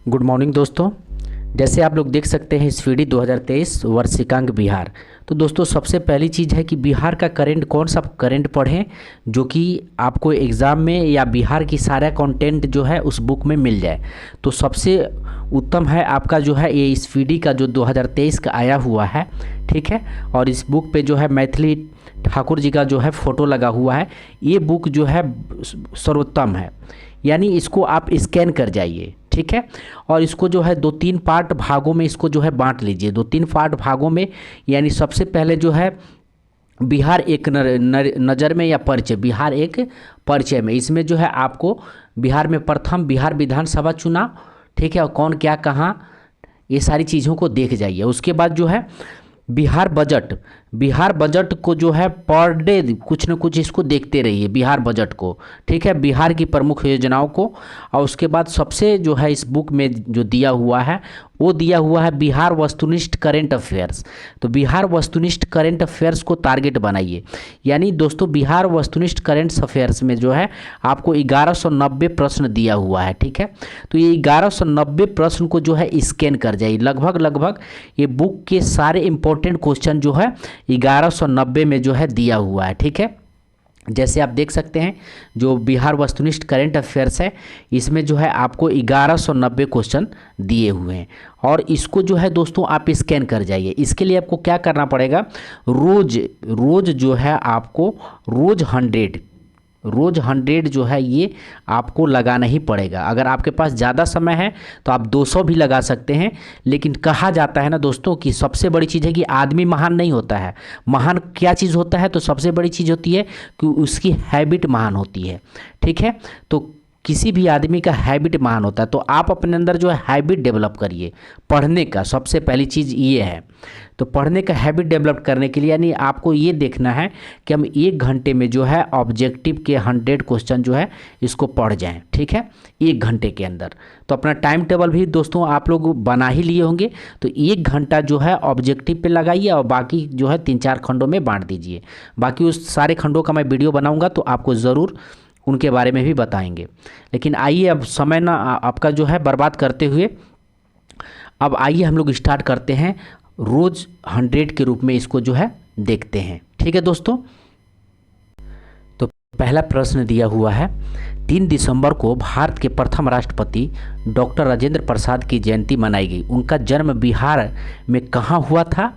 Good morning दोस्तों। जैसे आप लोग देख सकते हैं स्पीडी 2023 वर्षिकांक बिहार। तो दोस्तों सबसे पहली चीज़ है कि बिहार का करंट कौन सा करंट पढ़ें जो कि आपको एग्ज़ाम में या बिहार की सारा कंटेंट जो है उस बुक में मिल जाए। तो सबसे उत्तम है आपका जो है ये स्पीडी का जो 2023 का आया हुआ है, ठीक है। और इस बुक पे जो है मैथिली ठाकुर जी का जो है फ़ोटो लगा हुआ है। ये बुक जो है सर्वोत्तम है, यानी इसको आप स्कैन कर जाइए, ठीक है। और इसको जो है 2-3 पार्ट भागों में इसको जो है बांट लीजिए, 2-3 पार्ट भागों में। यानी सबसे पहले जो है बिहार एक नज़र में या परिचय, बिहार एक परिचय में, इसमें जो है आपको बिहार में प्रथम बिहार विधानसभा चुनाव, ठीक है, और कौन क्या कहाँ, ये सारी चीज़ों को देख जाइए। उसके बाद जो है बिहार बजट को जो है पर डे कुछ न कुछ इसको देखते रहिए, बिहार बजट को, ठीक है, बिहार की प्रमुख योजनाओं को। और उसके बाद सबसे जो है इस बुक में जो दिया हुआ है वो दिया हुआ है बिहार वस्तुनिष्ठ करंट अफेयर्स। तो बिहार वस्तुनिष्ठ करंट अफेयर्स को टारगेट बनाइए। यानी दोस्तों बिहार वस्तुनिष्ठ करंट अफेयर्स में जो है आपको 1190 प्रश्न दिया हुआ है, ठीक है। तो ये 1190 प्रश्न को जो है स्कैन कर जाइए। लगभग ये बुक के सारे इंपॉर्टेंट क्वेश्चन जो है 1190 में जो है दिया हुआ है, ठीक है। जैसे आप देख सकते हैं जो बिहार वस्तुनिष्ठ करंट अफेयर्स है इसमें जो है आपको 1190 क्वेश्चन दिए हुए हैं। और इसको जो है दोस्तों आप स्कैन कर जाइए। इसके लिए आपको क्या करना पड़ेगा, रोज जो है आपको रोज 100 जो है ये आपको लगाना ही पड़ेगा। अगर आपके पास ज़्यादा समय है तो आप 200 भी लगा सकते हैं। लेकिन कहा जाता है ना दोस्तों कि सबसे बड़ी चीज़ है कि आदमी महान नहीं होता है। महान क्या चीज़ होता है, तो सबसे बड़ी चीज़ होती है कि उसकी हैबिट महान होती है, ठीक है। तो किसी भी आदमी का हैबिट महान होता है। तो आप अपने अंदर जो है हैबिट डेवलप करिए पढ़ने का, सबसे पहली चीज़ ये है। तो पढ़ने का हैबिट डेवलप करने के लिए यानी आपको ये देखना है कि हम 1 घंटे में जो है ऑब्जेक्टिव के 100 क्वेश्चन जो है इसको पढ़ जाएं, ठीक है, 1 घंटे के अंदर। तो अपना टाइम टेबल भी दोस्तों आप लोग बना ही लिए होंगे। तो 1 घंटा जो है ऑब्जेक्टिव पे लगाइए और बाकी जो है 3-4 खंडों में बांट दीजिए। बाकी उस सारे खंडों का मैं वीडियो बनाऊँगा तो आपको ज़रूर उनके बारे में भी बताएंगे। लेकिन आइए अब समय ना आपका जो है बर्बाद करते हुए अब आइए हम लोग स्टार्ट करते हैं, रोज़ 100 के रूप में इसको जो है देखते हैं, ठीक है दोस्तों। तो पहला प्रश्न दिया हुआ है, 3 दिसंबर को भारत के प्रथम राष्ट्रपति डॉक्टर राजेंद्र प्रसाद की जयंती मनाई गई। उनका जन्म बिहार में कहाँ हुआ था?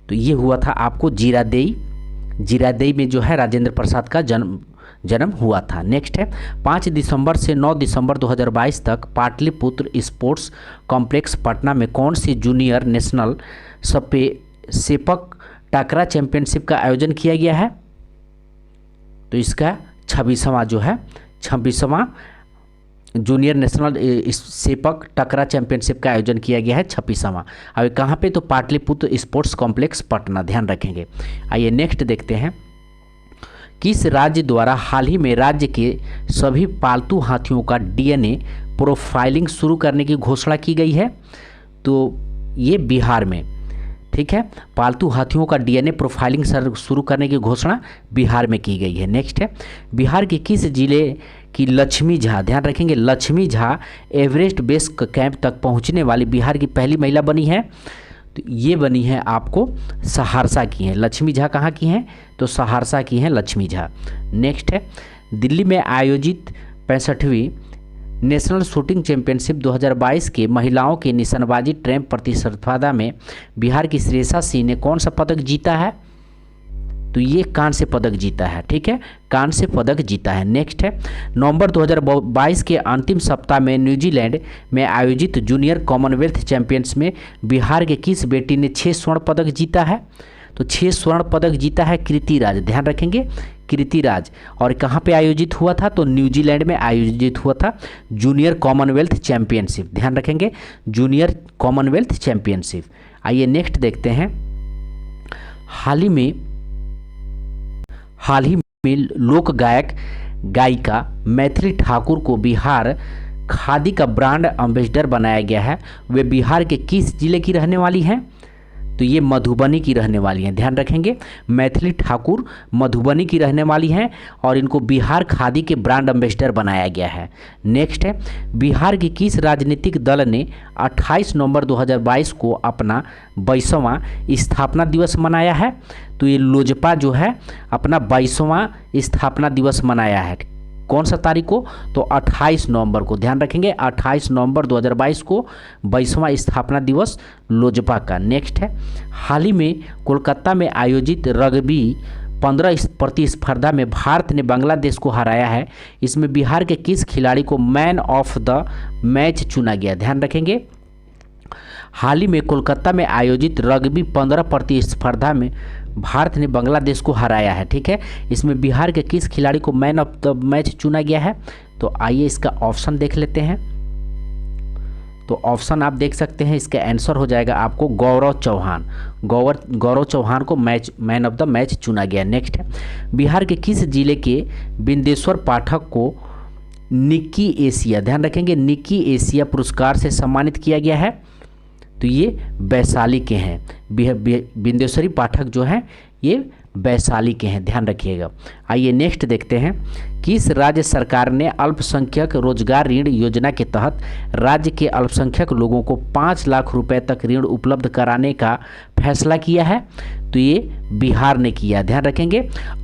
तो ये हुआ था आपको जीरादेई में जो है राजेंद्र प्रसाद का जन्म हुआ था। नेक्स्ट है 5 दिसंबर से 9 दिसंबर 2022 तक पाटलिपुत्र स्पोर्ट्स कॉम्प्लेक्स पटना में कौन सी junior national sepak takraw championship का आयोजन किया गया है? तो इसका 26वां junior national sepak takraw championship का आयोजन किया गया है, 26वां। अब कहाँ पे? तो पाटलिपुत्र स्पोर्ट्स कॉम्प्लेक्स पटना, ध्यान रखेंगे। आइए नेक्स्ट देखते हैं, किस राज्य द्वारा हाल ही में राज्य के सभी पालतू हाथियों का डीएनए प्रोफाइलिंग शुरू करने की घोषणा की गई है? तो ये बिहार में, ठीक है, पालतू हाथियों का डीएनए प्रोफाइलिंग शुरू करने की घोषणा बिहार में की गई है। नेक्स्ट है, बिहार के किस जिले की लक्ष्मी झा, ध्यान रखेंगे, Lakshmi Jha Everest base camp तक पहुंचने वाली बिहार की पहली महिला बनी है? तो ये बनी है आपको सहरसा की हैं। लक्ष्मी झा कहाँ की हैं? तो सहरसा की हैं लक्ष्मी झा। नेक्स्ट है, दिल्ली में आयोजित 65वीं नेशनल शूटिंग चैंपियनशिप 2022 के महिलाओं के निशानेबाजी ट्रैप प्रतिस्पर्धा में बिहार की श्रेयसा सिंह ने कौन सा पदक जीता है? तो ये कांस्य पदक जीता है, ठीक है, कांस्य पदक जीता है। नेक्स्ट है, नवंबर 2022 के अंतिम सप्ताह में न्यूजीलैंड में आयोजित जूनियर कॉमनवेल्थ चैंपियंस में बिहार के किस बेटी ने 6 स्वर्ण पदक जीता है? तो 6 स्वर्ण पदक जीता है कीर्तिराज, ध्यान रखेंगे, कीर्तिराज। और कहाँ पे आयोजित हुआ था? तो न्यूजीलैंड में आयोजित हुआ था जूनियर कॉमनवेल्थ चैंपियनशिप, ध्यान रखेंगे, जूनियर कॉमनवेल्थ चैंपियनशिप। आइए नेक्स्ट देखते हैं, हाल ही में लोक गायिका मैथिली ठाकुर को बिहार खादी का ब्रांड एम्बेसडर बनाया गया है। वे बिहार के किस जिले की रहने वाली हैं? तो ये मधुबनी की रहने वाली हैं, ध्यान रखेंगे। मैथिली ठाकुर मधुबनी की रहने वाली हैं और इनको बिहार खादी के ब्रांड एम्बेसडर बनाया गया है। नेक्स्ट है, बिहार के किस राजनीतिक दल ने 28 नवंबर 2022 को अपना 22वां स्थापना दिवस मनाया है? तो ये लोजपा जो है अपना 22वां स्थापना दिवस मनाया है। कौन सा तारीख को? तो 28 नवंबर को, ध्यान रखेंगे 28 नवंबर 2022 को 22वां स्थापना दिवस लोजपा का। नेक्स्ट है, हाल ही में कोलकाता में आयोजित रग्बी 15 प्रतिस्पर्धा में भारत ने बांग्लादेश को हराया है। इसमें बिहार के किस खिलाड़ी को मैन ऑफ द मैच चुना गया? ध्यान रखेंगे, हाल ही में कोलकाता में आयोजित रग्बी 15 प्रतिस्पर्धा में भारत ने बांग्लादेश को हराया है। ठीक है, इसमें बिहार के किस खिलाड़ी को मैन ऑफ द मैच चुना गया है? तो आइए इसका ऑप्शन देख लेते हैं। तो ऑप्शन आप देख सकते हैं, इसका आंसर हो जाएगा आपको गौरव चौहान। गौरव चौहान को मैन ऑफ द मैच चुना गया। नेक्स्ट है, बिहार के किस जिले के बिंदेश्वर पाठक को निक्की एशिया, ध्यान रखेंगे निक्की एशिया पुरस्कार से सम्मानित किया गया है? तो ये वैशाली के हैं। बिंदेश्वरी पाठक जो हैं ये वैशाली के हैं, ध्यान रखिएगा। आइए नेक्स्ट देखते हैं, किस राज्य सरकार ने अल्पसंख्यक रोजगार ऋण योजना के तहत राज्य के अल्पसंख्यक लोगों को 5 लाख रुपए तक ऋण उपलब्ध कराने का फैसला किया है? तो ये बिहार ने किया। ध्यान रखेंगे,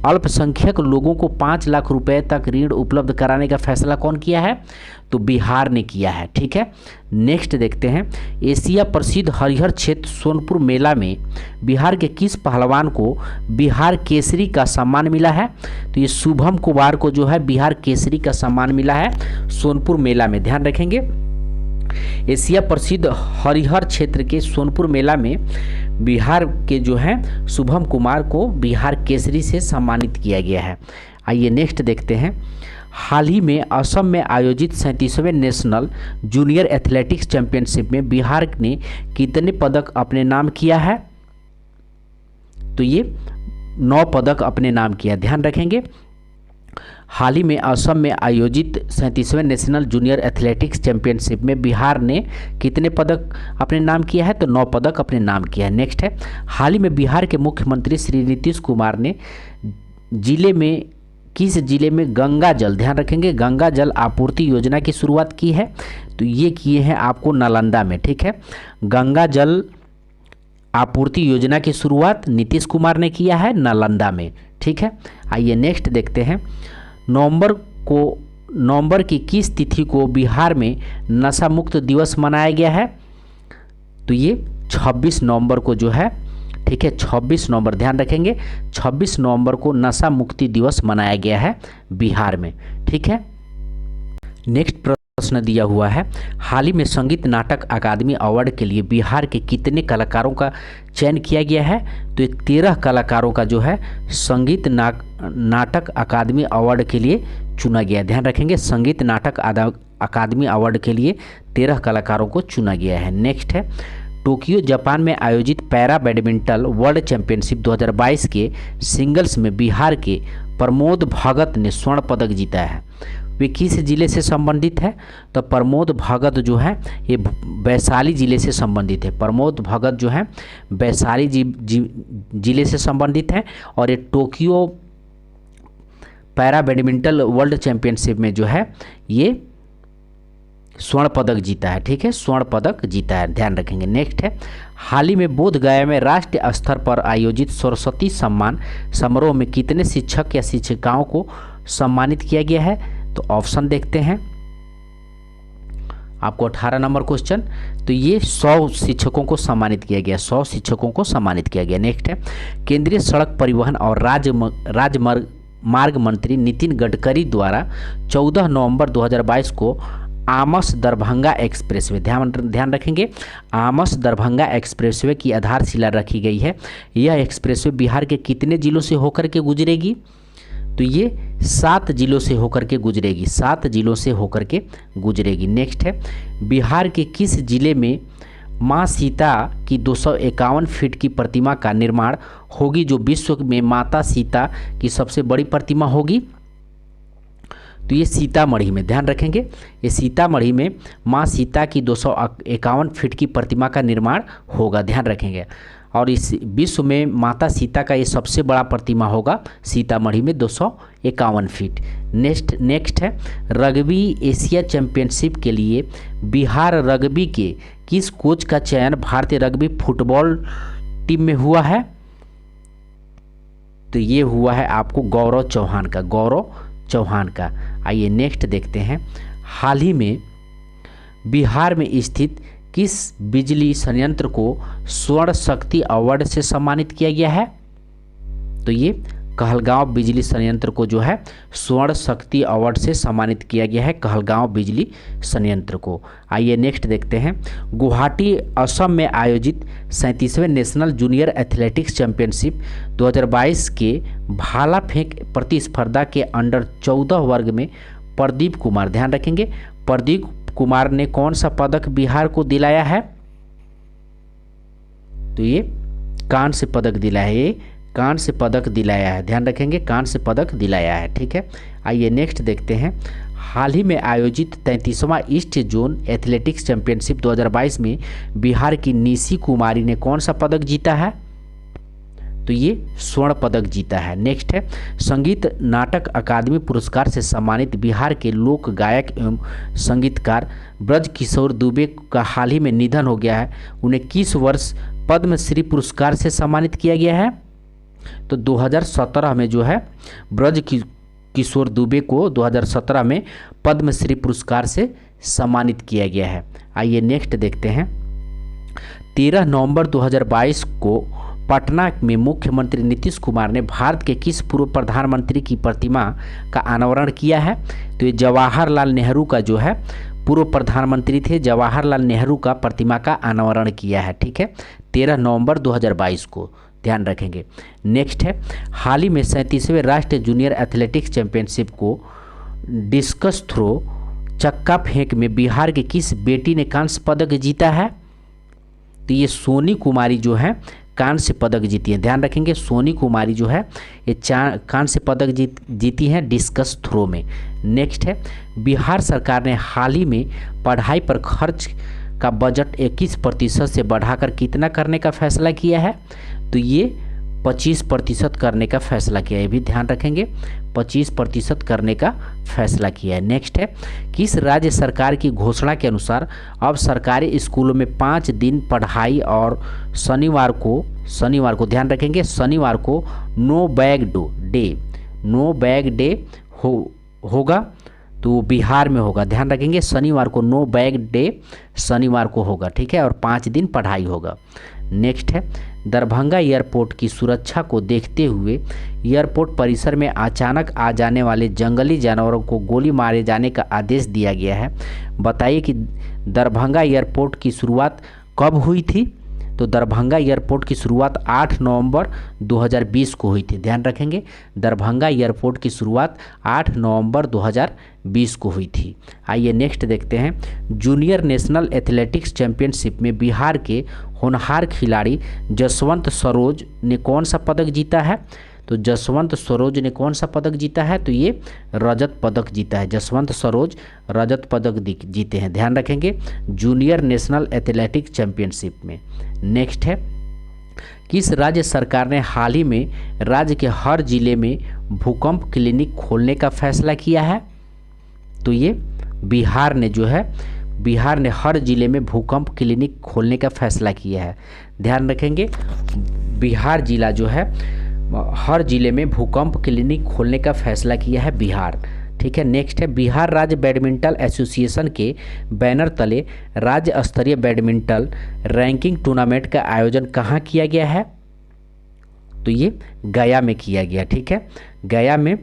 अल्पसंख्यक लोगों को 5 लाख रुपए तक ऋण उपलब्ध कराने का फैसला कौन किया है? तो बिहार ने किया है। ठीक है, नेक्स्ट देखते हैं, एशिया प्रसिद्ध हरिहर क्षेत्र सोनपुर मेला में बिहार के किस पहलवान को बिहार केसरी का सम्मान मिला है? तो ये शुभम कुमार को जो है बिहार केसरी का सम्मान मिला है सोनपुर मेला में। ध्यान रखेंगे, एशिया प्रसिद्ध हरिहर क्षेत्र के सोनपुर मेला में बिहार के जो है शुभम कुमार को बिहार केसरी से सम्मानित किया गया है। आइए नेक्स्ट देखते हैं, हाल ही में असम में आयोजित 37वें नेशनल जूनियर एथलेटिक्स चैंपियनशिप में बिहार ने कितने पदक अपने नाम किया है? तो ये 9 पदक अपने नाम किया। ध्यान रखेंगे, हाल ही में असम में आयोजित 37वें नेशनल जूनियर एथलेटिक्स चैंपियनशिप में बिहार ने कितने पदक अपने नाम किया है? तो 9 पदक अपने नाम किया है। नेक्स्ट है, हाल ही में बिहार के मुख्यमंत्री श्री नीतीश कुमार ने किस जिले में गंगा जल, ध्यान रखेंगे गंगा जल आपूर्ति योजना की शुरुआत की है? तो ये किए हैं आपको नालंदा में। ठीक है, गंगा जल आपूर्ति योजना की शुरुआत नीतीश कुमार ने किया है नालंदा में। ठीक है, आइए नेक्स्ट देखते हैं, नवंबर की किस तिथि को बिहार में नशा मुक्त दिवस मनाया गया है? तो ये 26 नवंबर को जो है, ठीक है 26 नवंबर, ध्यान रखेंगे 26 नवंबर को नशा मुक्ति दिवस मनाया गया है बिहार में। ठीक है, नेक्स्ट प्रश्न दिया हुआ है, हाल ही में संगीत नाटक अकादमी अवार्ड के लिए बिहार के कितने कलाकारों का चयन किया गया है? तो ये 13 कलाकारों का जो है संगीत नाटक अकादमी अवार्ड के लिए चुना गया। ध्यान रखेंगे, संगीत नाटक अकादमी अवार्ड के लिए 13 कलाकारों को चुना गया है। नेक्स्ट है, टोक्यो जापान में आयोजित पैरा बैडमिंटन वर्ल्ड चैंपियनशिप 2022 के सिंगल्स में बिहार के प्रमोद भगत ने स्वर्ण पदक जीता है। वे किस जिले से संबंधित है? तो प्रमोद भगत जो है ये वैशाली जिले से संबंधित है। प्रमोद भगत जो है वैशाली जिले से संबंधित है और ये Tokyo para badminton world championship में जो है ये स्वर्ण पदक जीता है। ठीक है, स्वर्ण पदक जीता है, ध्यान रखेंगे। नेक्स्ट है, हाल ही में बोध गया में राष्ट्रीय स्तर पर आयोजित सरस्वती सम्मान समारोह में कितने शिक्षक या शिक्षिकाओं को सम्मानित किया गया है? तो ऑप्शन देखते हैं, आपको 18 नंबर क्वेश्चन, तो ये 100 शिक्षकों को सम्मानित किया गया, 100 शिक्षकों को सम्मानित किया गया। नेक्स्ट है, केंद्रीय सड़क परिवहन और राजमार्ग मंत्री नितिन गडकरी द्वारा 14 नवंबर 2022 को आमस दरभंगा एक्सप्रेसवे, ध्यान रखेंगे आमस दरभंगा एक्सप्रेसवे की आधारशिला रखी गई है। यह एक्सप्रेसवे बिहार के कितने जिलों से होकर के गुजरेगी? तो ये 7 जिलों से होकर के गुजरेगी, 7 जिलों से होकर के गुजरेगी। नेक्स्ट है, बिहार के किस जिले में माँ सीता की 251 फीट की प्रतिमा का निर्माण होगी, जो विश्व में माता सीता की सबसे बड़ी प्रतिमा होगी? तो ये सीतामढ़ी में, ध्यान रखेंगे ये सीतामढ़ी में माँ सीता की 251 फीट की प्रतिमा का निर्माण होगा, ध्यान रखेंगे। और इस विश्व में माता सीता का ये सबसे बड़ा प्रतिमा होगा सीतामढ़ी में 251 फीट। नेक्स्ट है रग्बी एशिया चैंपियनशिप के लिए बिहार रग्बी के किस कोच का चयन भारतीय रग्बी फुटबॉल टीम में हुआ है? तो ये हुआ है आपको गौरव चौहान का। आइए नेक्स्ट देखते हैं, हाल ही में बिहार में स्थित किस बिजली संयंत्र को स्वर्ण शक्ति अवार्ड से सम्मानित किया गया है? तो ये कहलगांव बिजली संयंत्र को जो है स्वर्ण शक्ति अवार्ड से सम्मानित किया गया है, कहलगांव बिजली संयंत्र को। आइए नेक्स्ट देखते हैं, गुवाहाटी असम में आयोजित 37वें नेशनल जूनियर एथलेटिक्स चैंपियनशिप 2022 के भाला फेंक प्रतिस्पर्धा के अंडर 14 वर्ग में प्रदीप कुमार, ध्यान रखेंगे, प्रदीप कुमार ने कौन सा पदक बिहार को दिलाया है? तो ये कांस्य पदक दिलाया है, ये कांस्य पदक दिलाया है, ध्यान रखेंगे, कांस्य पदक दिलाया है। ठीक है, आइए नेक्स्ट देखते हैं, हाल ही में आयोजित 33वां ईस्ट जोन एथलेटिक्स चैंपियनशिप 2022 में बिहार की निशी कुमारी ने कौन सा पदक जीता है? तो ये स्वर्ण पदक जीता है। नेक्स्ट है, संगीत नाटक अकादमी पुरस्कार से सम्मानित बिहार के लोक गायक एवं संगीतकार ब्रज किशोर दुबे का हाल ही में निधन हो गया है, उन्हें किस वर्ष पद्मश्री पुरस्कार से सम्मानित किया गया है? तो 2017 में जो है ब्रज किशोर दुबे को 2017 में पद्मश्री पुरस्कार से सम्मानित किया गया है। आइए नेक्स्ट देखते हैं, 13 नवंबर 2022 को पटना में मुख्यमंत्री नीतीश कुमार ने भारत के किस पूर्व प्रधानमंत्री की प्रतिमा का अनावरण किया है? तो ये जवाहरलाल नेहरू का जो है पूर्व प्रधानमंत्री थे, जवाहरलाल नेहरू का प्रतिमा का अनावरण किया है। ठीक है, 13 नवंबर 2022 को, ध्यान रखेंगे। नेक्स्ट है, हाल ही में 37वें राष्ट्रीय जूनियर एथलेटिक्स चैंपियनशिप को डिस्कस थ्रो चक्का फेंक में बिहार की किस बेटी ने कांस्य पदक जीता है? तो ये सोनी कुमारी जो है कांस्य पदक जीती है, ध्यान रखेंगे, सोनी कुमारी जो है ये कांस्य पदक जीती हैं डिस्कस थ्रो में। नेक्स्ट है, बिहार सरकार ने हाल ही में पढ़ाई पर खर्च का बजट 21% से बढ़ाकर कितना करने का फैसला किया है? तो ये 25% करने का फैसला किया है, ये भी ध्यान रखेंगे, 25% करने का फैसला किया है। नेक्स्ट है, किस राज्य सरकार की घोषणा के अनुसार अब सरकारी स्कूलों में 5 दिन पढ़ाई और शनिवार को ध्यान रखेंगे, शनिवार को नो बैग डे होगा? तो बिहार में होगा, ध्यान रखेंगे, शनिवार को नो बैग डे शनिवार को होगा। ठीक है, और 5 दिन पढ़ाई होगा। नेक्स्ट है, दरभंगा एयरपोर्ट की सुरक्षा को देखते हुए एयरपोर्ट परिसर में अचानक आ जाने वाले जंगली जानवरों को गोली मारे जाने का आदेश दिया गया है। बताइए कि दरभंगा एयरपोर्ट की शुरुआत कब हुई थी? तो दरभंगा एयरपोर्ट की शुरुआत 8 नवंबर 2020 को हुई थी, ध्यान रखेंगे, दरभंगा एयरपोर्ट की शुरुआत 8 नवंबर 2020 को हुई थी। आइए नेक्स्ट देखते हैं, जूनियर नेशनल एथलेटिक्स चैंपियनशिप में बिहार के होनहार खिलाड़ी जसवंत सरोज ने कौन सा पदक जीता है? तो जसवंत सरोज ने कौन सा पदक जीता है? तो ये रजत पदक जीता है, जसवंत सरोज रजत पदक जीते हैं, ध्यान रखेंगे, जूनियर नेशनल एथलेटिक्स चैंपियनशिप में। नेक्स्ट है, किस राज्य सरकार ने हाल ही में राज्य के हर जिले में भूकंप क्लिनिक खोलने का फैसला किया है? तो ये बिहार ने हर जिले में भूकंप क्लिनिक खोलने का फैसला किया है, ध्यान रखेंगे, बिहार जिला जो है हर जिले में भूकंप क्लिनिक खोलने का फैसला किया है बिहार। ठीक है, नेक्स्ट है, बिहार राज्य बैडमिंटन एसोसिएशन के बैनर तले राज्य स्तरीय बैडमिंटन रैंकिंग टूर्नामेंट का आयोजन कहाँ किया गया है? तो ये गया में किया गया। ठीक है, गया में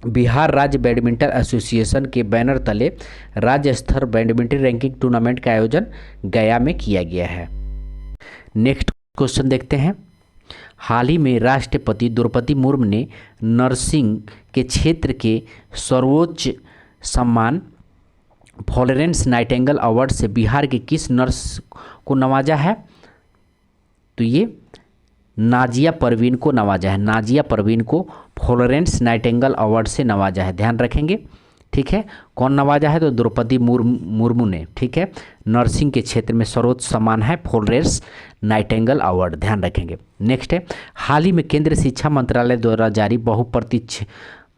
बिहार राज्य बैडमिंटन एसोसिएशन के बैनर तले राज्य स्तर बैडमिंटन रैंकिंग टूर्नामेंट का आयोजन गया में किया गया है। नेक्स्ट क्वेश्चन देखते हैं, हाल ही में राष्ट्रपति द्रौपदी मुर्मू ने नर्सिंग के क्षेत्र के सर्वोच्च सम्मान फ्लोरेंस नाइटिंगेल अवार्ड से बिहार के किस नर्स को नवाजा है? तो ये नाजिया परवीन को नवाजा है, नाजिया परवीन को फ्लोरेंस नाइटिंगेल अवार्ड से नवाजा है, ध्यान रखेंगे। ठीक है। कौन नवाजा है? तो द्रौपदी मुर्मू ने, ठीक है। नर्सिंग के क्षेत्र में सर्वोच्च सम्मान है फ्लोरेंस नाइटिंगेल अवार्ड, ध्यान रखेंगे। नेक्स्ट है, हाल ही में केंद्रीय शिक्षा मंत्रालय द्वारा जारी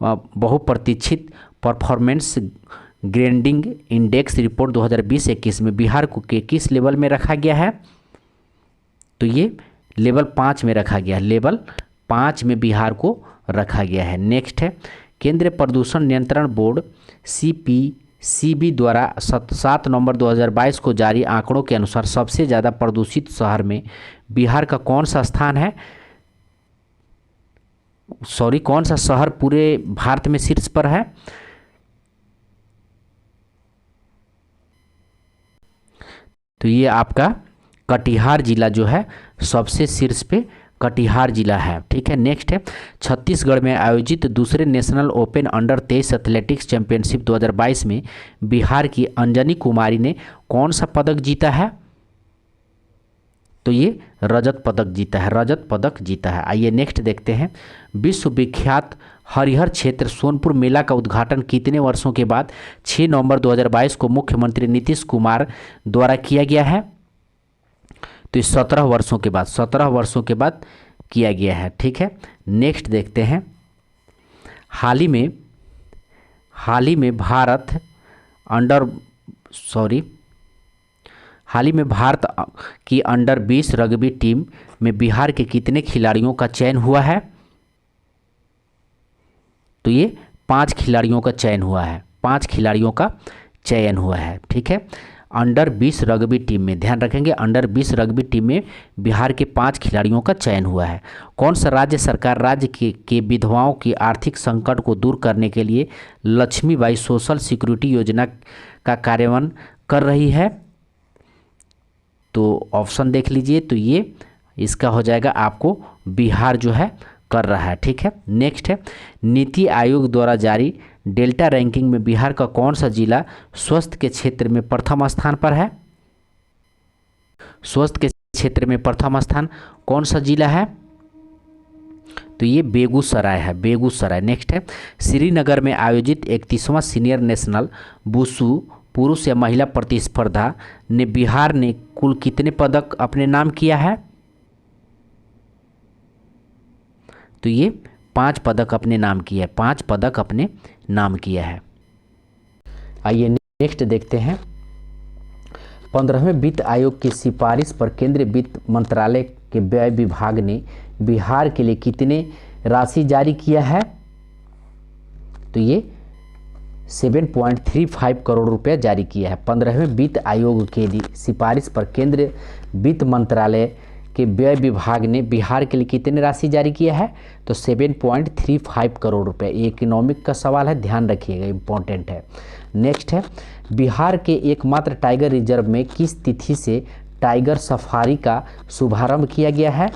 बहुप्रतीक्षित परफॉर्मेंस ग्रेडिंग इंडेक्स रिपोर्ट 2020-21 में बिहार को के किस लेवल में रखा गया है? तो ये लेवल 5 में रखा गया है, लेवल 5 में बिहार को रखा गया है। नेक्स्ट है, केंद्रीय प्रदूषण नियंत्रण बोर्ड CPCB द्वारा 7 नवंबर 2022 को जारी आंकड़ों के अनुसार सबसे ज़्यादा प्रदूषित शहर में बिहार का कौन सा स्थान है? कौन सा शहर पूरे भारत में शीर्ष पर है? तो ये आपका कटिहार जिला जो है सबसे शीर्ष पे कटिहार जिला है, ठीक है। नेक्स्ट है, छत्तीसगढ़ में आयोजित दूसरे national open under 23 athletics championship 2022 में बिहार की अंजनी कुमारी ने कौन सा पदक जीता है? तो ये रजत पदक जीता है, रजत पदक जीता है। आइए नेक्स्ट देखते हैं, विश्व विख्यात हरिहर क्षेत्र सोनपुर मेला का उद्घाटन कितने वर्षों के बाद 6 नवंबर 2022 को मुख्यमंत्री नीतीश कुमार द्वारा किया गया है? तो 17 वर्षों के बाद, 17 वर्षों के बाद किया गया है, ठीक है। नेक्स्ट देखते हैं, हाल ही में भारत की अंडर 20 रग्बी टीम में बिहार के कितने खिलाड़ियों का चयन हुआ है? तो ये 5 खिलाड़ियों का चयन हुआ है, 5 खिलाड़ियों का चयन हुआ है, ठीक है। अंडर 20 रग्बी टीम में, ध्यान रखेंगे, अंडर 20 रग्बी टीम में बिहार के 5 खिलाड़ियों का चयन हुआ है। कौन सा राज्य सरकार राज्य के विधवाओं की आर्थिक संकट को दूर करने के लिए लक्ष्मीबाई सोशल सिक्योरिटी योजना का कार्यान्वयन कर रही है? तो ऑप्शन देख लीजिए, तो ये इसका हो जाएगा आपको बिहार जो है कर रहा है, ठीक है। नेक्स्ट है, नीति आयोग द्वारा जारी डेल्टा रैंकिंग में बिहार का कौन सा जिला स्वास्थ्य के क्षेत्र में प्रथम स्थान पर है? स्वास्थ्य के क्षेत्र में प्रथम स्थान कौन सा जिला है? तो ये बेगूसराय है, बेगूसराय। नेक्स्ट है, श्रीनगर में आयोजित 31वां सीनियर नेशनल वुशु पुरुष या महिला प्रतिस्पर्धा ने बिहार ने कुल कितने पदक अपने नाम किया है? तो ये 5 पदक अपने नाम किया है, 5 पदक अपने नाम किया है। आइए नेक्स्ट देखते हैं, 15वें वित्त आयोग की सिफारिश पर केंद्रीय वित्त मंत्रालय के व्यय विभाग ने बिहार के लिए कितने राशि जारी किया है? तो ये 7.35 करोड़ रुपया जारी किया है। 15वें वित्त आयोग के लिए सिफारिश पर केंद्रीय वित्त मंत्रालय के व्यय विभाग ने बिहार के लिए कितने राशि जारी किया है? तो 7.35 करोड़ रुपए। इकोनॉमिक का सवाल है, ध्यान रखिएगा, इम्पोर्टेंट है। नेक्स्ट है, बिहार के एकमात्र टाइगर रिजर्व में किस तिथि से टाइगर सफारी का शुभारंभ किया गया है?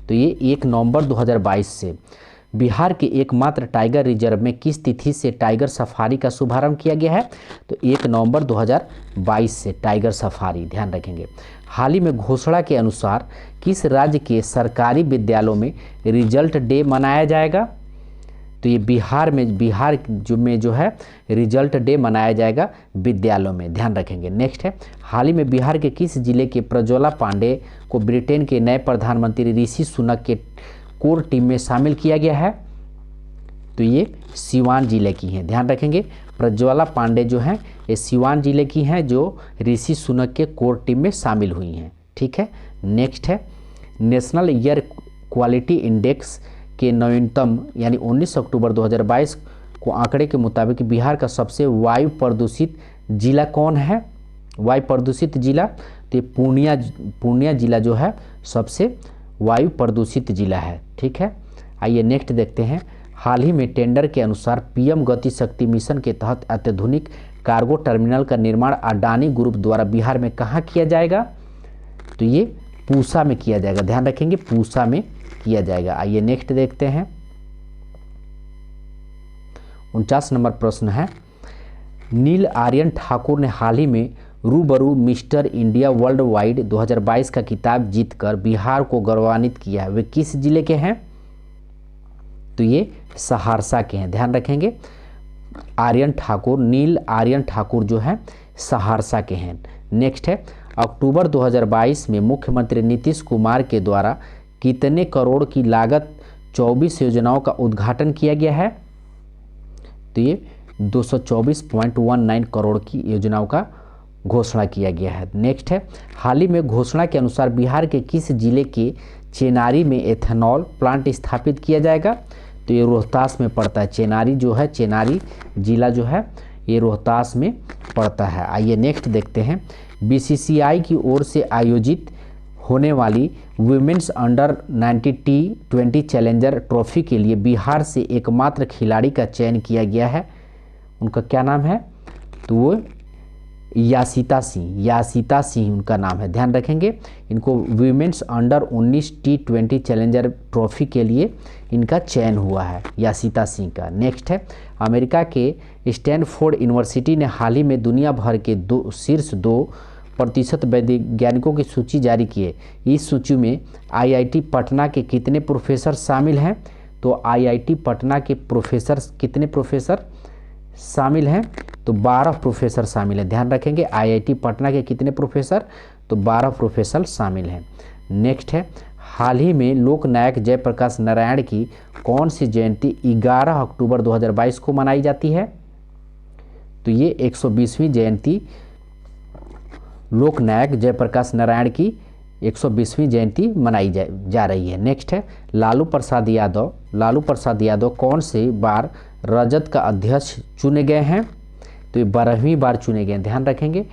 तो ये 1 नवंबर 2022 से। बिहार के एकमात्र टाइगर रिजर्व में किस तिथि से टाइगर सफारी का शुभारंभ किया गया है? तो 1 नवंबर 2022 से टाइगर सफारी, ध्यान रखेंगे। हाल ही में घोषणा के अनुसार किस राज्य के सरकारी विद्यालयों में रिजल्ट डे मनाया जाएगा? तो ये बिहार में जो है रिजल्ट डे मनाया जाएगा विद्यालयों में, ध्यान रखेंगे। नेक्स्ट है, हाल ही में बिहार के किस जिले के प्रज्वला पांडे को ब्रिटेन के नए प्रधानमंत्री ऋषि सुनक के कोर टीम में शामिल किया गया है? तो ये सिवान जिले की हैं, ध्यान रखेंगे। प्रज्वला पांडे जो हैं ये सिवान जिले की हैं जो ऋषि सुनक के कोर टीम में शामिल हुई हैं, ठीक है। नेक्स्ट है, नेशनल एयर क्वालिटी इंडेक्स के नवीनतम यानी 19 अक्टूबर 2022 को आंकड़े के मुताबिक बिहार का सबसे वायु प्रदूषित जिला कौन है? वायु प्रदूषित जिला, तो पूर्णिया जिला जो है सबसे वायु प्रदूषित जिला है, ठीक है। आइए नेक्स्ट देखते हैं, हाल ही में टेंडर के अनुसार पीएम गति शक्ति मिशन के तहत अत्याधुनिक कार्गो टर्मिनल का निर्माण अडानी ग्रुप द्वारा बिहार में कहाँ किया जाएगा? तो ये पूसा में किया जाएगा, ध्यान रखेंगे, पूसा में किया जाएगा। आइए नेक्स्ट देखते हैं, 49 नंबर प्रश्न है, नील आर्यन ठाकुर ने हाल ही में रूबरू मिस्टर इंडिया वर्ल्ड वाइड 2022 का खिताब जीतकर बिहार को गौरवान्वित किया है। वे किस जिले के हैं? तो ये सहरसा के हैं, ध्यान रखेंगे। आर्यन ठाकुर, नील आर्यन ठाकुर जो है सहरसा के हैं। नेक्स्ट है अक्टूबर 2022 में मुख्यमंत्री नीतीश कुमार के द्वारा कितने करोड़ की लागत 24 योजनाओं का उद्घाटन किया गया है? तो ये 224.19 करोड़ की योजनाओं का घोषणा किया गया है। नेक्स्ट है हाल ही में घोषणा के अनुसार बिहार के किस जिले के चेनारी में एथेनॉल प्लांट स्थापित किया जाएगा? तो ये रोहतास में पड़ता है। चेनारी जो है, चेनारी जिला जो है ये रोहतास में पड़ता है। आइए नेक्स्ट देखते हैं। बीसीसीआई की ओर से आयोजित होने वाली women's under 90 T20 challenger trophy के लिए बिहार से एकमात्र खिलाड़ी का चयन किया गया है। उनका क्या नाम है? तो वो यासिता सिंह उनका नाम है, ध्यान रखेंगे। इनको women's under 19 T20 challenger trophy के लिए इनका चयन हुआ है, यासिता सिंह का। नेक्स्ट है अमेरिका के स्टैनफोर्ड यूनिवर्सिटी ने हाल ही में दुनिया भर के शीर्ष 2% वैज्ञानिकों की सूची जारी की है। इस सूची में IIT पटना के कितने प्रोफेसर शामिल हैं? तो IIT पटना के प्रोफेसर कितने प्रोफेसर शामिल हैं? तो 12 प्रोफेसर शामिल हैं, ध्यान रखेंगे। IIT पटना के कितने प्रोफेसर? तो 12 प्रोफेसर शामिल हैं। नेक्स्ट है हाल ही में लोकनायक जयप्रकाश नारायण की कौन सी जयंती 11 अक्टूबर 2022 को मनाई जाती है? तो ये 120वीं जयंती लोकनायक जयप्रकाश नारायण की 120वीं जयंती मनाई जा रही है। नेक्स्ट है लालू प्रसाद यादव कौन से बार राजद का अध्यक्ष चुने गए हैं? तो ये 12वीं बार चुने गए हैं, ध्यान रखेंगे।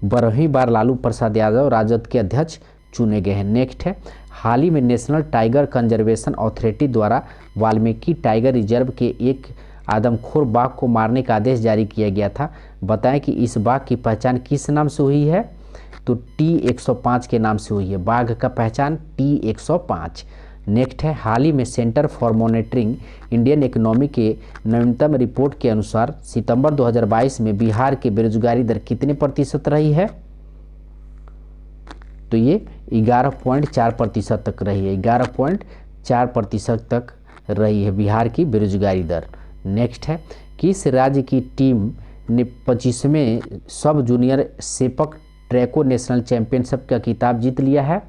12वीं बार लालू प्रसाद यादव राजद के अध्यक्ष चुने गए हैं। नेक्स्ट है हाल ही में नेशनल टाइगर कंजर्वेशन अथॉरिटी द्वारा वाल्मीकि टाइगर रिजर्व के एक आदमखोर बाघ को मारने का आदेश जारी किया गया था। बताएं कि इस बाघ की पहचान किस नाम से हुई है? तो T105 के नाम से हुई है। बाघ का पहचान T105। नेक्स्ट है हाल ही में centre for monitoring Indian economy के नवीनतम रिपोर्ट के अनुसार सितंबर 2022 में बिहार की बेरोजगारी दर कितने प्रतिशत रही है? तो ये 11.4% तक रही है। 11.4% तक रही है बिहार की बेरोजगारी दर। नेक्स्ट है किस राज्य की टीम ने 25वें सब जूनियर सेपक ट्रैको नेशनल चैंपियनशिप का खिताब जीत लिया है?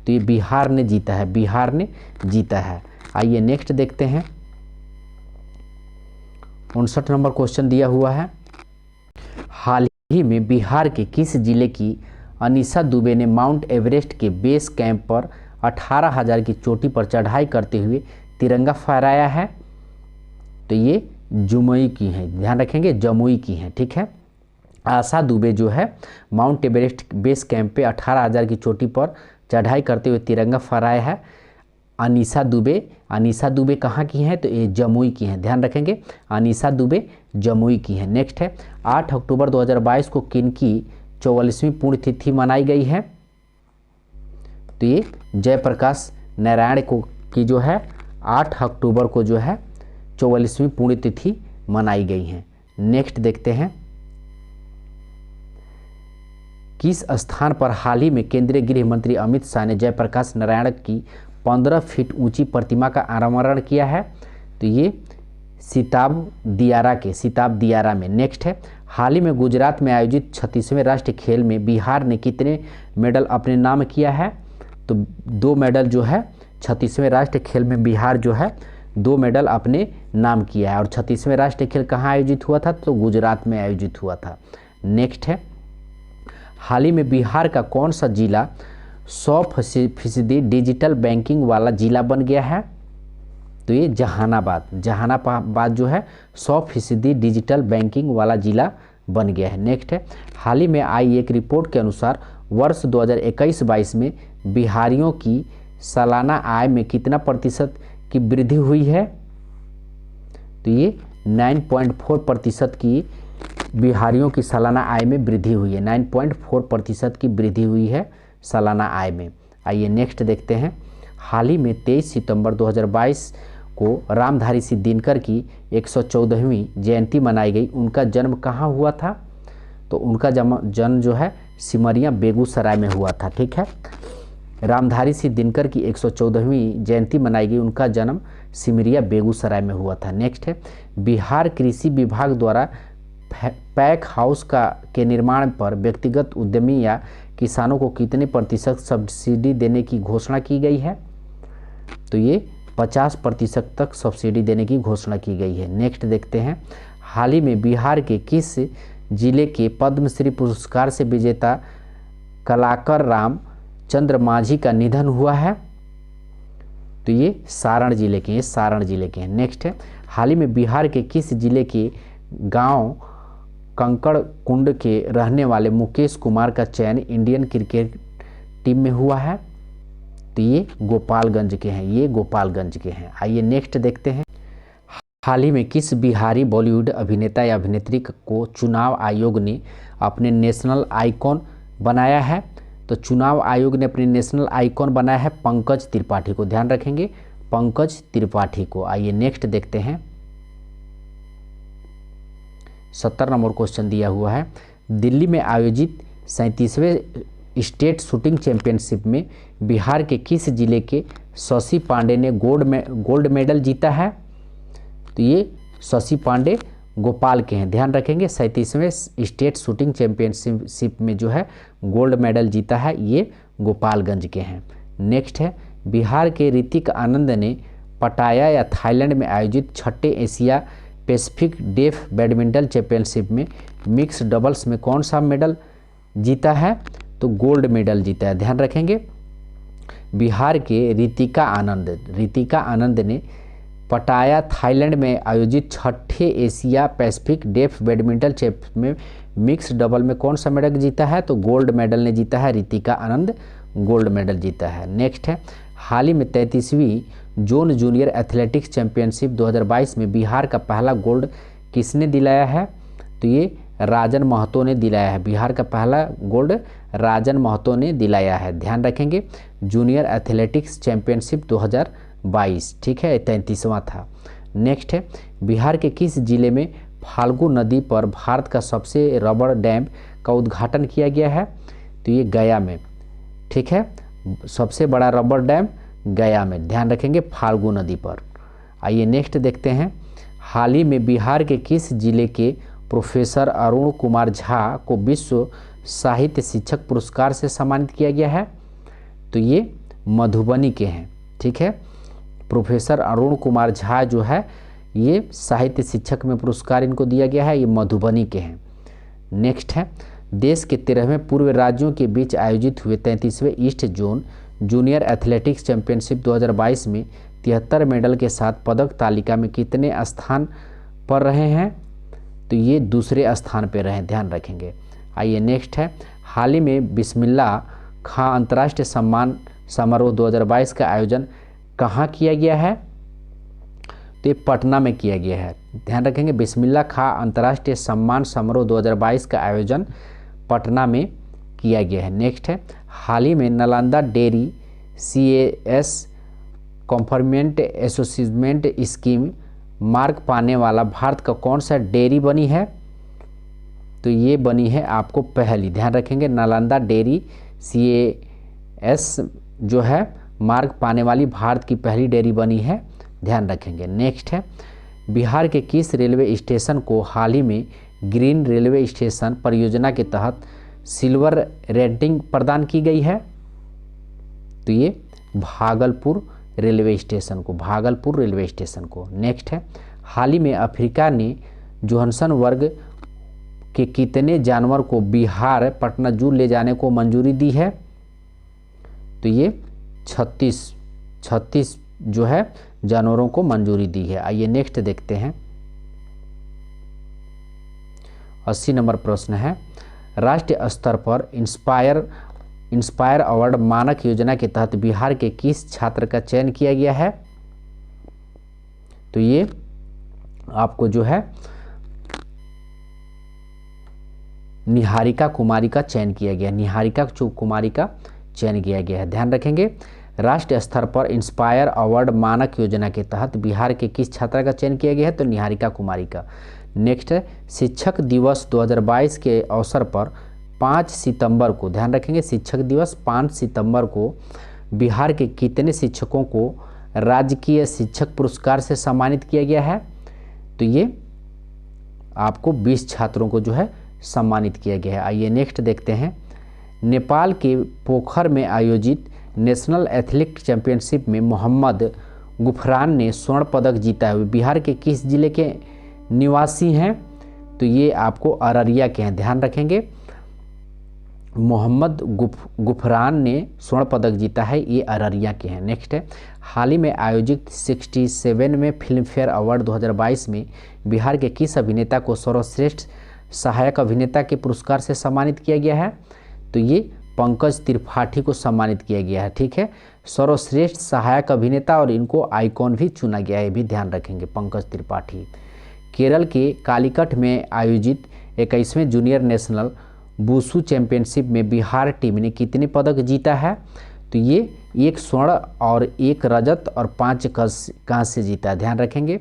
तो ये बिहार ने जीता है। आइए नेक्स्ट देखते हैं। 59 नंबर क्वेश्चन दिया हुआ है। हाल ही में बिहार के किस जिले की अनीसा दुबे ने माउंट एवरेस्ट के बेस कैंप पर 18,000 की चोटी पर चढ़ाई करते हुए तिरंगा फहराया है? तो ये जमुई की हैं, ध्यान रखेंगे, जमुई की हैं, ठीक है। आशा दुबे जो है माउंट एवरेस्ट बेस कैंप पे 18,000 की चोटी पर चढ़ाई करते हुए तिरंगा फहराया है। अनीसा दुबे कहाँ की हैं? तो ये जमुई की हैं, ध्यान रखेंगे। अनीसा दुबे जमुई की हैं। नेक्स्ट है 8 अक्टूबर 2022 को किनकी 44वीं पुण्यतिथि मनाई गई है? तो ये जयप्रकाश नारायण को की जो है 8 अक्टूबर को जो है 44वीं पुण्यतिथि मनाई गई है। नेक्स्ट देखते हैं किस स्थान पर हाल ही में केंद्रीय गृह मंत्री अमित शाह ने जयप्रकाश नारायण की 15 फीट ऊंची प्रतिमा का अनावरण किया है? तो ये सिताब दियारा में। नेक्स्ट है हाल ही में गुजरात में आयोजित 36वें राष्ट्रीय खेल में बिहार ने कितने मेडल अपने नाम किया है? तो 2 मेडल जो है 36वें राष्ट्रीय खेल में बिहार जो है 2 मेडल अपने नाम किया है। और 36वें राष्ट्रीय खेल कहाँ आयोजित हुआ था? तो गुजरात में आयोजित हुआ था। नेक्स्ट है हाल ही में बिहार का कौन सा जिला 100% डिजिटल बैंकिंग वाला जिला बन गया है? तो ये जहानाबाद जो है 100% डिजिटल बैंकिंग वाला जिला बन गया है। नेक्स्ट है हाल ही में आई एक रिपोर्ट के अनुसार वर्ष 2021-22 में बिहारियों की सालाना आय में कितना प्रतिशत की वृद्धि हुई है? तो ये 9.4% की बिहारियों की सालाना आय में वृद्धि हुई है। 9.4% की वृद्धि हुई है सालाना आय में। आइए नेक्स्ट देखते हैं हाल ही में 23 सितंबर 2022 को रामधारी सिंह दिनकर की 114वीं जयंती मनाई गई। उनका जन्म कहाँ हुआ था? तो उनका जन्म जो है सिमरिया बेगूसराय में हुआ था, ठीक है। रामधारी सिंह दिनकर की 114वीं जयंती मनाई गई। उनका जन्म सिमरिया बेगूसराय में हुआ था। नेक्स्ट है, बिहार कृषि विभाग द्वारा पैक हाउस के निर्माण पर व्यक्तिगत उद्यमी या किसानों को कितने प्रतिशत सब्सिडी देने की घोषणा की गई है? तो ये 50% तक सब्सिडी देने की घोषणा की गई है। नेक्स्ट देखते हैं, हाल ही में बिहार के किस जिले के पद्मश्री पुरस्कार से विजेता कलाकर राम चंद्र मांझी का निधन हुआ है? तो ये सारण जिले के हैं, सारण जिले के हैं। नेक्स्ट है, हाल ही में बिहार के किस जिले के गांव कंकड़ कुंड के रहने वाले मुकेश कुमार का चयन इंडियन क्रिकेट टीम में हुआ है? तो ये गोपालगंज के हैं, ये गोपालगंज के हैं। आइए नेक्स्ट देखते हैं, हाल ही में किस बिहारी बॉलीवुड अभिनेता या अभिनेत्री को चुनाव आयोग ने अपने नेशनल आइकॉन बनाया है? तो चुनाव आयोग ने अपने नेशनल आइकॉन बनाया है पंकज त्रिपाठी को। ध्यान रखेंगे, पंकज त्रिपाठी को। आइए नेक्स्ट देखते हैं, 70 नंबर क्वेश्चन दिया हुआ है, दिल्ली में आयोजित 37वें स्टेट शूटिंग चैंपियनशिप में बिहार के किस जिले के शशि पांडे ने गोल्ड मेडल जीता है? तो ये शशि पांडे गोपाल के हैं। ध्यान रखेंगे, 37वें स्टेट शूटिंग चैंपियनशिप में जो है गोल्ड मेडल जीता है, ये गोपालगंज के हैं। नेक्स्ट है, बिहार के ऋतिक आनंद ने पटाया या थाईलैंड में आयोजित 6ठे Asia Pacific deaf badminton championship में मिक्स डबल्स में कौन सा मेडल जीता है? तो गोल्ड मेडल जीता है। ध्यान रखेंगे, बिहार के ऋतिका आनंद ने पटाया थाईलैंड में आयोजित 6ठे Asia Pacific deaf badminton championship में मिक्स डबल में कौन सा मेडल जीता है? तो गोल्ड मेडल ने जीता है, ऋतिका आनंद गोल्ड मेडल जीता है। नेक्स्ट है, हाल ही में 33वीं जोन जूनियर एथलेटिक्स चैंपियनशिप 2022 में बिहार का पहला गोल्ड किसने दिलाया है? तो ये राजन महतो ने दिलाया है। बिहार का पहला गोल्ड राजन महतो ने दिलाया है। ध्यान रखेंगे, जूनियर एथलेटिक्स चैंपियनशिप 2022, ठीक है, 33वां था। नेक्स्ट है, बिहार के किस जिले में फाल्गु नदी पर भारत का सबसे रबड़ डैम का उद्घाटन किया गया है? तो ये गया में, ठीक है, सबसे बड़ा रबड़ डैम गया में। ध्यान रखेंगे, फाल्गु नदी पर। आइए नेक्स्ट देखते हैं, हाल ही में बिहार के किस जिले के प्रोफेसर अरुण कुमार झा को विश्व साहित्य शिक्षक पुरस्कार से सम्मानित किया गया है? तो ये मधुबनी के हैं, ठीक है, प्रोफेसर अरुण कुमार झा जो है ये साहित्य शिक्षक में पुरस्कार इनको दिया गया है, ये मधुबनी के हैं। नेक्स्ट है, देश के 13वें पूर्व राज्यों के बीच आयोजित हुए 33वें east zone junior athletics championship 2022 में 73 मेडल के साथ पदक तालिका में कितने स्थान पर रहे हैं? तो ये दूसरे स्थान पर रहे। ध्यान रखेंगे। आइए नेक्स्ट है, हाल ही में बिस्मिल्लाह खां अंतर्राष्ट्रीय सम्मान समारोह 2022 का आयोजन कहाँ किया गया है? तो ये पटना में किया गया है। ध्यान रखेंगे, बिस्मिल्लाह खां अंतर्राष्ट्रीय सम्मान समारोह 2022 का आयोजन पटना में किया गया है। नेक्स्ट है, हाल ही में Nalanda dairy CAS conformity assessment scheme mark पाने वाला भारत का कौन सा डेयरी बनी है? तो ये बनी है आपको पहली। ध्यान रखेंगे, नालंदा डेयरी CAS जो है मार्क पाने वाली भारत की पहली डेयरी बनी है। ध्यान रखेंगे। नेक्स्ट है, बिहार के किस रेलवे स्टेशन को हाल ही में ग्रीन रेलवे स्टेशन परियोजना के तहत सिल्वर रेटिंग प्रदान की गई है? तो ये भागलपुर रेलवे स्टेशन को, भागलपुर रेलवे स्टेशन को। नेक्स्ट है, हाल ही में अफ्रीका ने जोहान्सबर्ग के कितने जानवर को बिहार पटना जू ले जाने को मंजूरी दी है? तो ये 36 जो है जानवरों को मंजूरी दी है। आइए नेक्स्ट देखते हैं, 80 नंबर प्रश्न है, राष्ट्रीय स्तर पर इंस्पायर अवार्ड मानक योजना के तहत बिहार के किस छात्र का चयन किया गया है? तो ये आपको जो है निहारिका कुमारी का चयन किया गया, निहारिका कुमारी का चयन किया गया है। ध्यान रखेंगे, राष्ट्रीय स्तर पर इंस्पायर अवार्ड मानक योजना के तहत बिहार के किस छात्रा का चयन किया गया है? तो निहारिका कुमारी का। नेक्स्ट है, शिक्षक दिवस 2022 के अवसर पर 5 सितंबर को, ध्यान रखेंगे शिक्षक दिवस 5 सितंबर को बिहार के कितने शिक्षकों को राजकीय शिक्षक पुरस्कार से सम्मानित किया गया है? तो ये आपको 20 छात्रों को जो है सम्मानित किया गया है। आइए नेक्स्ट देखते हैं। नेपाल के पोखर में आयोजित नेशनल एथलेटिक चैंपियनशिप में मोहम्मद गुफरान ने स्वर्ण पदक जीता है। बिहार के किस जिले के निवासी हैं? तो ये आपको अररिया के हैं, ध्यान रखेंगे। मोहम्मद गुफरान ने स्वर्ण पदक जीता है, ये अररिया के हैं। नेक्स्ट है, हाल ही में आयोजित 67वें फिल्म फेयर अवार्ड 2022 में बिहार के किस अभिनेता को सर्वश्रेष्ठ सहायक अभिनेता के पुरस्कार से सम्मानित किया गया है? तो ये पंकज त्रिपाठी को सम्मानित किया गया है। ठीक है, सर्वश्रेष्ठ सहायक अभिनेता और इनको आइकॉन भी चुना गया है, भी ध्यान रखेंगे, पंकज त्रिपाठी। केरल के कालीकट में आयोजित 21वें जूनियर नेशनल वुशु चैंपियनशिप में बिहार टीम ने कितने पदक जीता है? तो ये 1 स्वर्ण और 1 रजत और 5 कांस्य जीता है, ध्यान रखेंगे।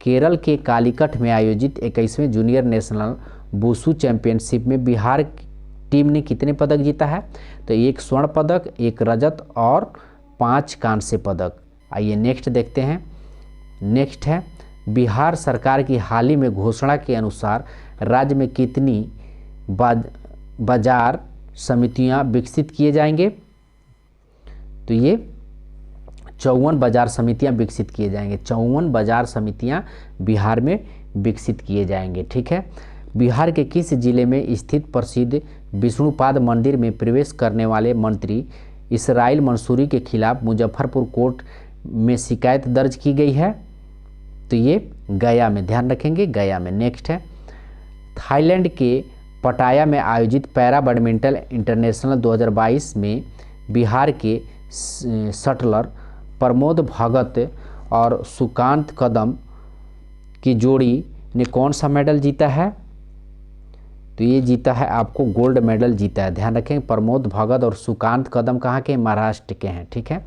केरल के कालीकट में आयोजित 21वें जूनियर नेशनल वुशु चैंपियनशिप में बिहार टीम ने कितने पदक जीता है? तो 1 स्वर्ण पदक, 1 रजत और 5 कांस्य पदक। आइए नेक्स्ट देखते हैं। नेक्स्ट है, बिहार सरकार की हाल ही में घोषणा के अनुसार राज्य में कितनी बाजार समितियां विकसित किए जाएंगे? तो ये 54 बाजार समितियां विकसित किए जाएंगे। 54 बाजार समितियां बिहार में विकसित किए जाएंगे। ठीक है, बिहार के किस जिले में स्थित प्रसिद्ध विष्णुपाद मंदिर में प्रवेश करने वाले मंत्री इसराइल मंसूरी के खिलाफ मुजफ्फरपुर कोर्ट में शिकायत दर्ज की गई है? तो ये गया में, ध्यान रखेंगे, गया में। नेक्स्ट है, थाईलैंड के पटाया में आयोजित पैरा बैडमिंटन इंटरनेशनल 2022 में बिहार के शटलर प्रमोद भगत और सुकांत कदम की जोड़ी ने कौन सा मेडल जीता है? तो ये जीता है, आपको गोल्ड मेडल जीता है, ध्यान रखें। प्रमोद भगत और सुकांत कदम कहाँ के? महाराष्ट्र के हैं। ठीक है,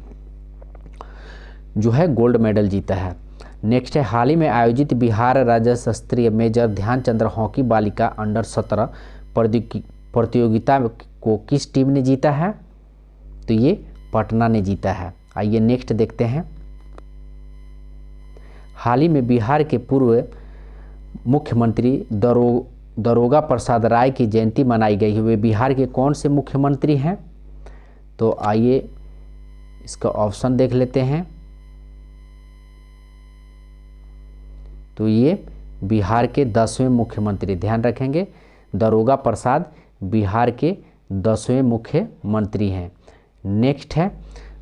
जो है गोल्ड मेडल जीता है। नेक्स्ट है, हाल ही में आयोजित बिहार राज्य स्तरीय मेजर ध्यानचंद हॉकी बालिका अंडर 17 प्रतियोगिता को किस टीम ने जीता है? तो ये पटना ने जीता है। आइए नेक्स्ट देखते हैं। हाल ही में बिहार के पूर्व मुख्यमंत्री दरोगा प्रसाद राय की जयंती मनाई गई है। वे बिहार के कौन से मुख्यमंत्री हैं? तो आइए इसका ऑप्शन देख लेते हैं। तो ये बिहार के 10वें मुख्यमंत्री, ध्यान रखेंगे, दरोगा प्रसाद बिहार के 10वें मुख्यमंत्री हैं। नेक्स्ट है,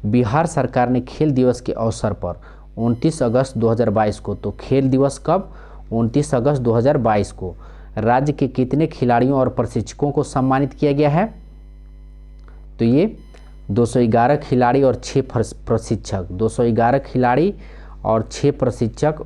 बिहार सरकार ने खेल दिवस के अवसर पर 29 अगस्त 2022 को, तो खेल दिवस कब? 29 अगस्त 2022 को राज्य के कितने खिलाड़ियों और प्रशिक्षकों को सम्मानित किया गया है? तो ये 211 खिलाड़ी और 6 प्रशिक्षक, 211 खिलाड़ी और 6 प्रशिक्षक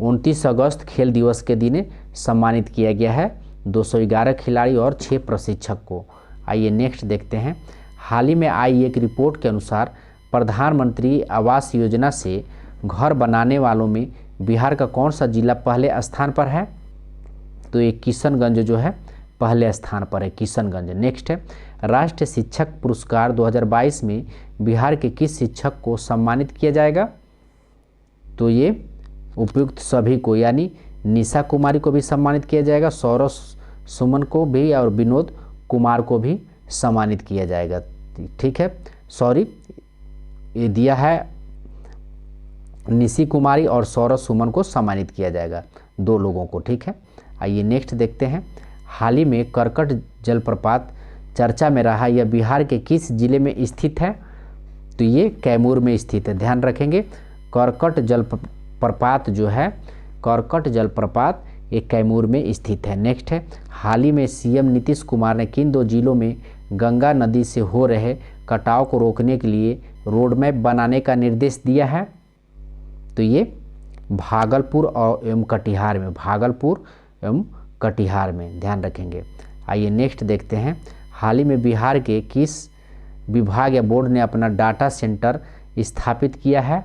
29 अगस्त खेल दिवस के दिन सम्मानित किया गया है, 211 खिलाड़ी और 6 प्रशिक्षक को। आइए नेक्स्ट देखते हैं। हाल ही में आई एक रिपोर्ट के अनुसार प्रधानमंत्री आवास योजना से घर बनाने वालों में बिहार का कौन सा जिला पहले स्थान पर है? तो ये किशनगंज जो है पहले स्थान पर है, किशनगंज। नेक्स्ट है, राष्ट्रीय शिक्षक पुरस्कार 2022 में बिहार के किस शिक्षक को सम्मानित किया जाएगा? तो ये उपयुक्त सभी को, यानी निशा कुमारी को भी सम्मानित किया जाएगा, सौरभ सुमन को भी और विनोद कुमार को भी सम्मानित किया जाएगा। ठीक है, सॉरी, ये दिया है निशी कुमारी और सौरभ सुमन को सम्मानित किया जाएगा, 2 लोगों को। ठीक है, आइए नेक्स्ट देखते हैं। हाल ही में करकट जलप्रपात चर्चा में रहा, यह बिहार के किस जिले में स्थित है? तो ये कैमूर में स्थित है, ध्यान रखेंगे। करकट जलप्रपात जो है, करकट जलप्रपात ये कैमूर में स्थित है। नेक्स्ट है, हाल ही में सीएम नीतीश कुमार ने किन 2 जिलों में गंगा नदी से हो रहे कटाव को रोकने के लिए रोडमैप बनाने का निर्देश दिया है? तो ये भागलपुर और एवं कटिहार में, भागलपुर एवं कटिहार में, ध्यान रखेंगे। आइए नेक्स्ट देखते हैं। हाल ही में बिहार के किस विभाग या बोर्ड ने अपना डाटा सेंटर स्थापित किया है?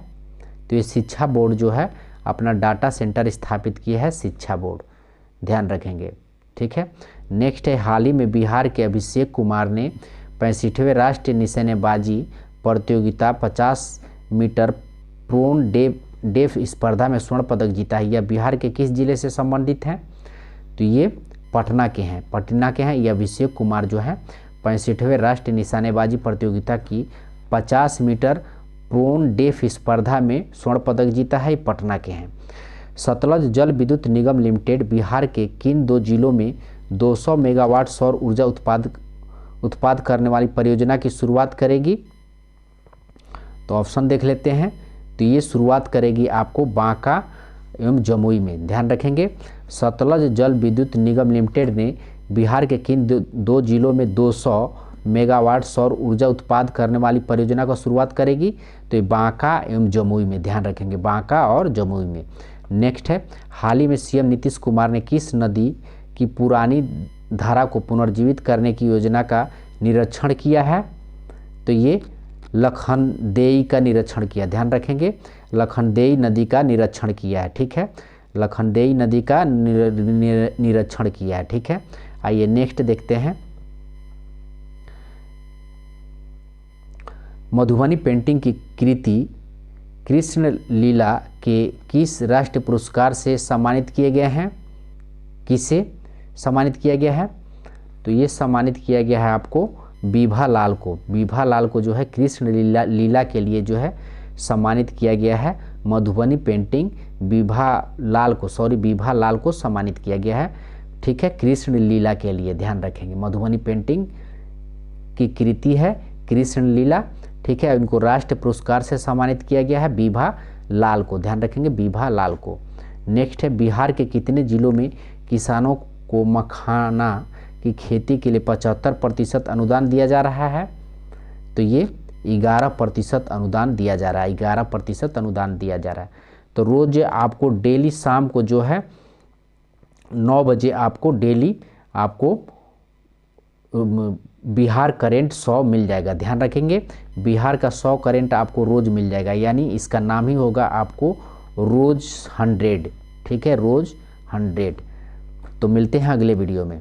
तो ये शिक्षा बोर्ड जो है अपना डाटा सेंटर स्थापित किया है, शिक्षा बोर्ड, ध्यान रखेंगे। ठीक है। नेक्स्ट है, हाल ही में बिहार के अभिषेक कुमार ने 65वें राष्ट्रीय निशानेबाजी प्रतियोगिता 50 मीटर प्रोन डेफ स्पर्धा में स्वर्ण पदक जीता है। यह बिहार के किस जिले से संबंधित हैं? तो ये पटना के हैं। ये अभिषेक कुमार जो है 65वें राष्ट्रीय निशानेबाजी प्रतियोगिता की 50 मीटर प्रोन डेफ स्पर्धा में स्वर्ण पदक जीता है। पटना के हैं। सतलज जल विद्युत निगम लिमिटेड बिहार के किन 2 जिलों में 200 मेगावाट सौर ऊर्जा उत्पाद करने वाली परियोजना की शुरुआत करेगी? तो ऑप्शन देख लेते हैं। तो ये शुरुआत करेगी आपको बांका एवं जमुई में, ध्यान रखेंगे। सतलज जल विद्युत निगम लिमिटेड ने बिहार के किन 2 जिलों में 200 मेगावाट सौर ऊर्जा उत्पाद करने वाली परियोजना का शुरुआत करेगी? तो ये बांका एवं जमुई में, ध्यान रखेंगे, बांका और जमुई में। नेक्स्ट है, हाल ही में सीएम नीतीश कुमार ने किस नदी की पुरानी धारा को पुनर्जीवित करने की योजना का निरीक्षण किया है? तो ये लखनदेई का निरीक्षण किया, ध्यान रखेंगे, लखनदेई नदी का निरीक्षण किया है, ठीक है। लखनदेई नदी का निरीक्षण किया है, ठीक है। आइए नेक्स्ट देखते हैं, मधुबनी पेंटिंग की कृति कृष्ण लीला के किस राष्ट्रीय पुरस्कार से सम्मानित किए गए हैं? किसे सम्मानित किया गया है? तो ये सम्मानित किया गया है आपको बीभा लाल को। बीभा लाल को जो है कृष्ण लीला के लिए जो है सम्मानित किया गया है। मधुबनी पेंटिंग बीभा लाल को सम्मानित किया गया है, ठीक है, कृष्ण लीला के लिए, ध्यान रखेंगे। मधुबनी पेंटिंग की कृति है कृष्ण लीला, ठीक है। उनको राष्ट्रीय पुरस्कार से सम्मानित किया गया है बीभा लाल को, ध्यान रखेंगे, बीभा लाल को। नेक्स्ट है, बिहार के कितने जिलों में किसानों को मखाना की खेती के लिए 75% अनुदान दिया जा रहा है? तो ये 11% अनुदान दिया जा रहा है, 11% अनुदान दिया जा रहा है। तो रोज आपको डेली शाम को जो है 9 बजे आपको डेली आपको बिहार करेंट 100 मिल जाएगा, ध्यान रखेंगे, बिहार का 100 करेंट आपको रोज मिल जाएगा, यानी इसका नाम ही होगा आपको रोज 100, ठीक है, रोज 100। तो मिलते हैं अगले वीडियो में।